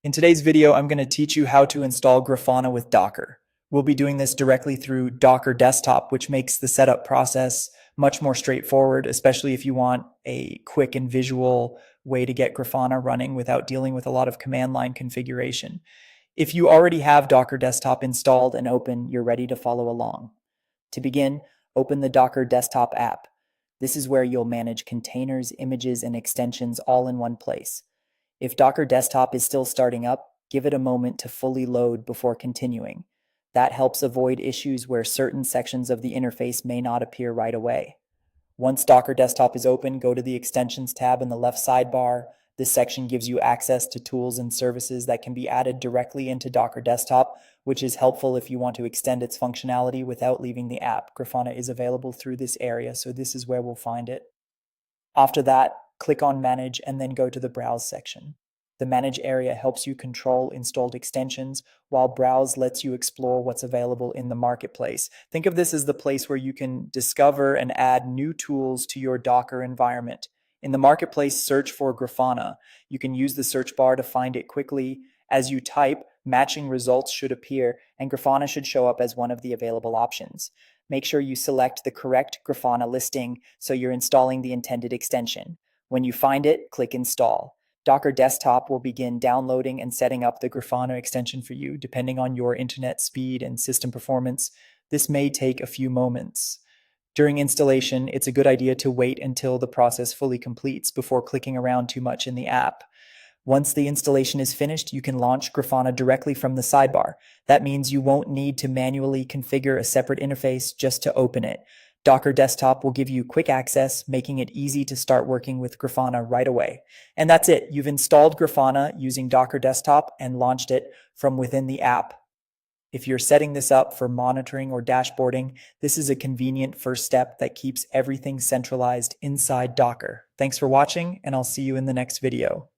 In today's video, I'm going to teach you how to install Grafana with Docker. We'll be doing this directly through Docker Desktop, which makes the setup process much more straightforward, especially if you want a quick and visual way to get Grafana running without dealing with a lot of command line configuration. If you already have Docker Desktop installed and open, you're ready to follow along. To begin, open the Docker Desktop app. This is where you'll manage containers, images, and extensions all in one place. If Docker Desktop is still starting up, give it a moment to fully load before continuing. That helps avoid issues where certain sections of the interface may not appear right away. Once Docker Desktop is open, go to the Extensions tab in the left sidebar. This section gives you access to tools and services that can be added directly into Docker Desktop, which is helpful if you want to extend its functionality without leaving the app. Grafana is available through this area, so this is where we'll find it. After that, click on Manage and then go to the Browse section. The Manage area helps you control installed extensions, while Browse lets you explore what's available in the marketplace. Think of this as the place where you can discover and add new tools to your Docker environment. In the marketplace, search for Grafana. You can use the search bar to find it quickly. As you type, matching results should appear, and Grafana should show up as one of the available options. Make sure you select the correct Grafana listing so you're installing the intended extension. When you find it, click Install. Docker Desktop will begin downloading and setting up the Grafana extension for you, depending on your internet speed and system performance. This may take a few moments. During installation, it's a good idea to wait until the process fully completes before clicking around too much in the app. Once the installation is finished, you can launch Grafana directly from the sidebar. That means you won't need to manually configure a separate interface just to open it. Docker Desktop will give you quick access, making it easy to start working with Grafana right away. And that's it. You've installed Grafana using Docker Desktop and launched it from within the app. If you're setting this up for monitoring or dashboarding, this is a convenient first step that keeps everything centralized inside Docker. Thanks for watching, and I'll see you in the next video.